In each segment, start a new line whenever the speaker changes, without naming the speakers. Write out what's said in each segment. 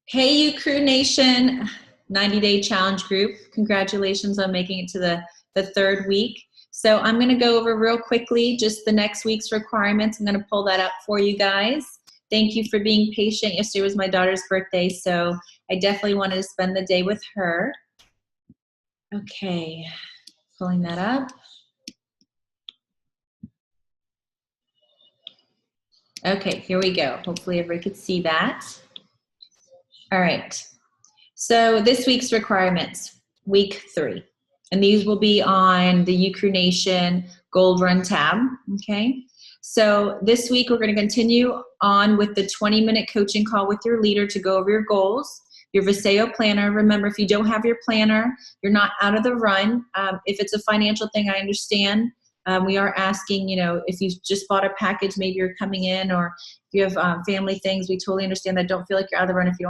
Hey, you Crew Nation 90-day challenge group. Congratulations on making it to the third week. So I'm going to go over real quickly just the next week's requirements. I'm going to pull that up for you guys. Thank you for being patient. Yesterday was my daughter's birthday, so I definitely wanted to spend the day with her. Okay, pulling that up. Okay, here we go. Hopefully everybody could see that. All right. So this week's requirements, week 3. And these will be on the You Crew Nation Gold Run tab, okay? So this week we're gonna continue on with the 20-minute coaching call with your leader to go over your goals, your Viseo planner. Remember, if you don't have your planner, you're not out of the run. If it's a financial thing, I understand. We are asking, you know, if you just bought a package, maybe you're coming in, or if you have family things, we totally understand that. Don't feel like you're out of the run if you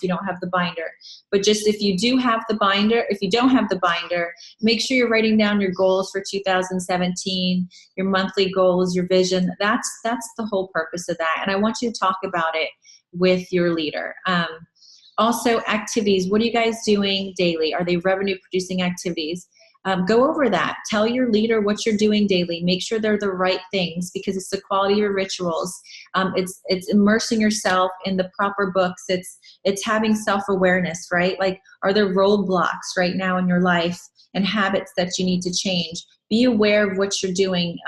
don't have the binder. But just if you do have the binder, if you don't have the binder, make sure you're writing down your goals for 2017, your monthly goals, your vision. That's the whole purpose of that. And I want you to talk about it with your leader. Also, activities. What are you guys doing daily? Are they revenue producing activities? Go over that. Tell your leader what you're doing daily. Make sure they're the right things, because it's the quality of your rituals. It's immersing yourself in the proper books. It's having self-awareness, right? Like, are there roadblocks right now in your life and habits that you need to change? Be aware of what you're doing,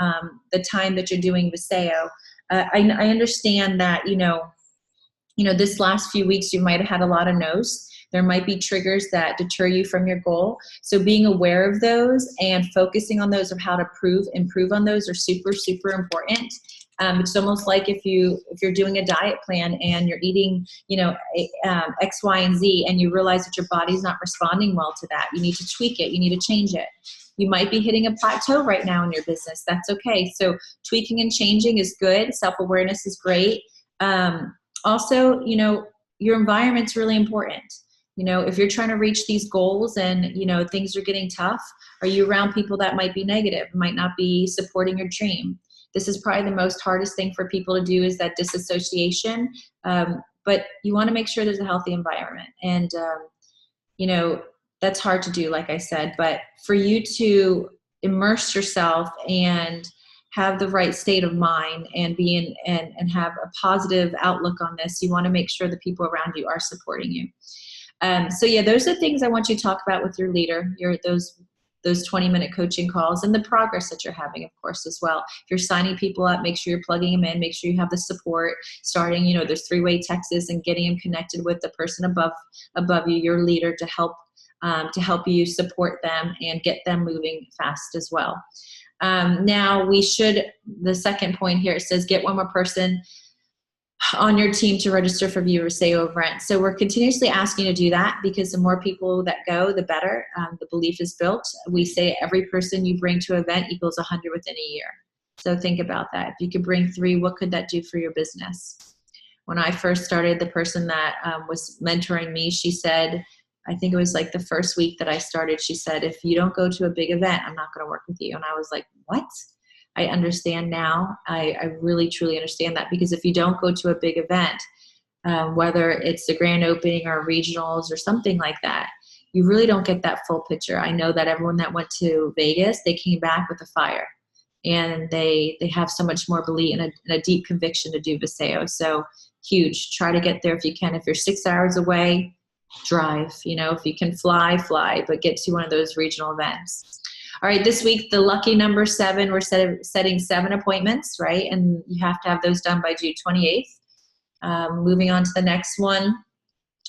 the time that you're doing Viseo. I understand that, you know, this last few weeks you might have had a lot of no's. There might be triggers that deter you from your goal. So being aware of those and focusing on those, of how to improve on those, are super, super important. It's almost like if you're doing a diet plan and you're eating, X, Y, and Z, and you realize that your body's not responding well to that. You need to tweak it. You need to change it. You might be hitting a plateau right now in your business. That's okay. So tweaking and changing is good. Self-awareness is great. Also, your environment's really important. If you're trying to reach these goals and, things are getting tough, are you around people that might be negative, might not be supporting your dream? This is probably the most hardest thing for people to do, is that disassociation. But you want to make sure there's a healthy environment. And, that's hard to do, like I said. But for you to immerse yourself and have the right state of mind and and have a positive outlook on this, you want to make sure the people around you are supporting you. So yeah, those are things I want you to talk about with your leader, those 20-minute coaching calls, and the progress that you're having, of course, as well. If you're signing people up, make sure you're plugging them in, make sure you have the support, starting, there's 3-way texts, and getting them connected with the person above you, your leader, to help you support them and get them moving fast as well. Now the second point here, it says get one more person on your team to register for View Viseo event. So we're continuously asking you to do that, because the more people that go, the better. The belief is built. We say every person you bring to an event equals 100 within a year. So think about that. If you could bring 3, what could that do for your business? When I first started, the person that was mentoring me, she said, I think it was like the first week that I started, she said, if you don't go to a big event, I'm not going to work with you. And I was like, what? I understand now. I really, truly understand that, because if you don't go to a big event, whether it's the grand opening or regionals or something like that, you really don't get that full picture. I know that everyone that went to Vegas, they came back with a fire, and they have so much more belief and a deep conviction to do Viseo. So huge. Try to get there if you can. If you're 6 hours away, drive. If you can fly, but get to one of those regional events. All right, this week, the lucky number 7, we're setting 7 appointments, right? And you have to have those done by June 28th. Moving on to the next one.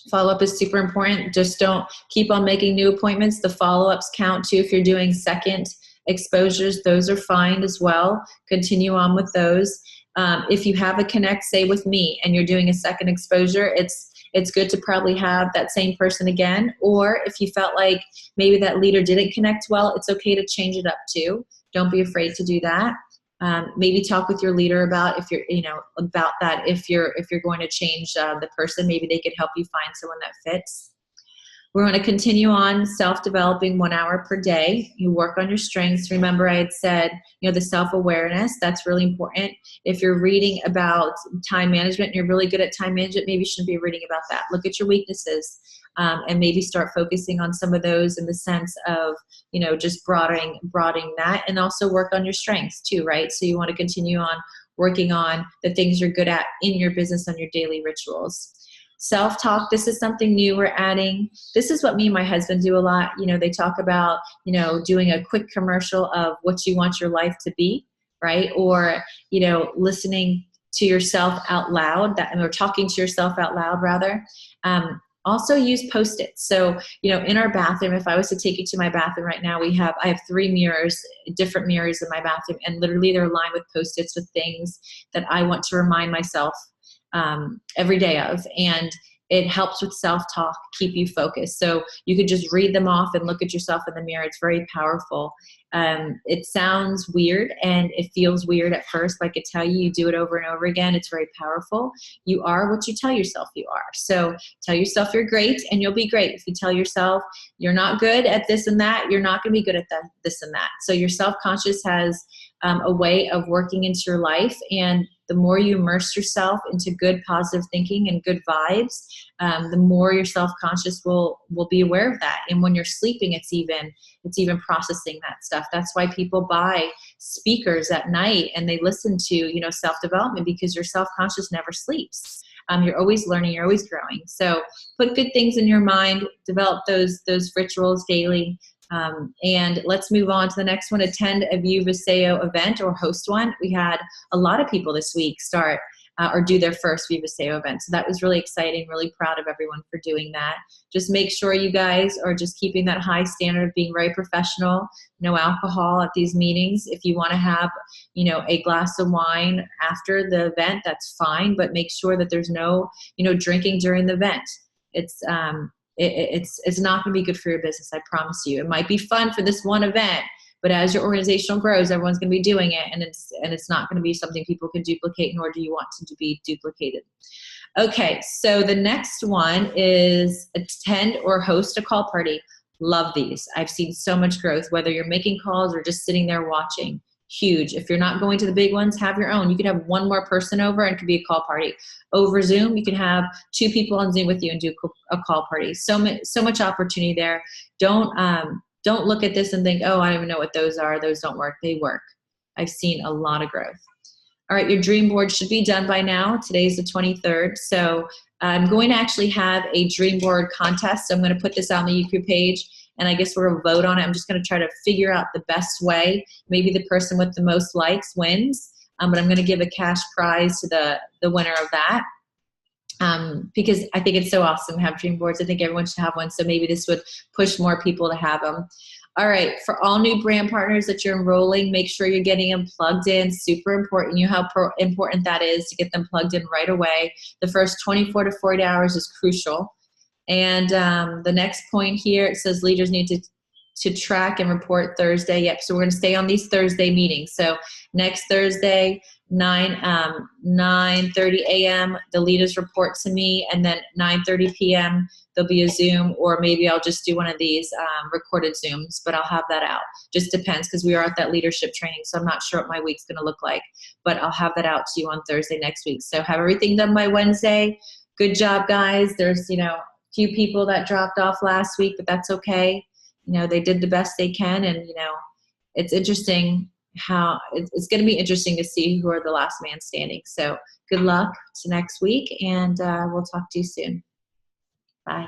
Follow-up is super important. Just don't keep on making new appointments. The follow-ups count too. If you're doing second exposures, those are fine as well. Continue on with those. If you have a connect, say with me, and you're doing a second exposure, it's good to probably have that same person again. Or if you felt like maybe that leader didn't connect well, it's okay to change it up too. Don't be afraid to do that. Maybe talk with your leader about if you're, about that. If you're going to change the person, maybe they could help you find someone that fits. We're going to continue on self-developing 1 hour per day. You work on your strengths. Remember, I had said, the self-awareness, that's really important. If you're reading about time management and you're really good at time management, maybe you shouldn't be reading about that. Look at your weaknesses, and maybe start focusing on some of those in the sense of, just broadening that, and also work on your strengths too, right? So you want to continue on working on the things you're good at in your business on your daily rituals. Self-talk, this is something new we're adding. This is what me and my husband do a lot. They talk about, doing a quick commercial of what you want your life to be, right? Or, listening to yourself out loud, or talking to yourself out loud, rather. Also use Post-its. So, in our bathroom, if I was to take you to my bathroom right now, I have 3 mirrors, different mirrors in my bathroom, and literally they're lined with Post-its with things that I want to remind myself every day of, and it helps with self-talk, keep you focused. So you could just read them off and look at yourself in the mirror. It's very powerful. It sounds weird and it feels weird at first, but I could tell you do it over and over again. It's very powerful. You are what you tell yourself you are. So tell yourself you're great and you'll be great. If you tell yourself you're not good at this and that, you're not going to be good at this and that. So your self-conscious has a way of working into your life, and the more you immerse yourself into good positive thinking and good vibes, the more your self-conscious will be aware of that. And when you're sleeping, it's even processing that stuff. That's why people buy speakers at night and they listen to, self-development, because your self-conscious never sleeps. You're always learning, you're always growing. So put good things in your mind, develop those rituals daily. And let's move on to the next one. Attend a View Viseo event or host one. We had a lot of people this week start or do their first View Viseo event. So that was really exciting. Really proud of everyone for doing that. Just make sure you guys are just keeping that high standard of being very professional. No alcohol at these meetings. If you want to have, a glass of wine after the event, that's fine. But make sure that there's no, drinking during the event. It's not going to be good for your business. I promise you. It might be fun for this one event, but as your organization grows, everyone's going to be doing it, and it's not going to be something people can duplicate, nor do you want to be duplicated. Okay, so the next one is attend or host a call party. Love these. I've seen so much growth, whether you're making calls or just sitting there watching. Huge. If you're not going to the big ones, have your own. You could have one more person over and it could be a call party. Over Zoom, you can have 2 people on Zoom with you and do a call party. So much opportunity there. Don't look at this and think, oh, I don't even know what those are. Those don't work. They work. I've seen a lot of growth. All right, your dream board should be done by now. Today's the 23rd. So I'm going to actually have a dream board contest. So I'm going to put this on the YouTube page, and I guess we're going to vote on it. I'm just going to try to figure out the best way. Maybe the person with the most likes wins, but I'm going to give a cash prize to the winner of that. Because I think it's so awesome to have dream boards. I think everyone should have one. So maybe this would push more people to have them. All right, for all new brand partners that you're enrolling, make sure you're getting them plugged in. Super important. You know how important that is to get them plugged in right away. The first 24 to 40 hours is crucial. And the next point here, it says leaders need to track and report Thursday. Yep, so we're going to stay on these Thursday meetings. So next Thursday, 9:30 a.m., the leaders report to me, and then 9:30 p.m., there'll be a Zoom, or maybe I'll just do one of these recorded Zooms, but I'll have that out. Just depends, because we are at that leadership training, so I'm not sure what my week's going to look like, but I'll have that out to you on Thursday next week. So have everything done by Wednesday. Good job, guys. There's, few people that dropped off last week, but that's okay. They did the best they can, and, it's interesting how it's going to be interesting to see who are the last man standing. So good luck to next week, and we'll talk to you soon. Bye.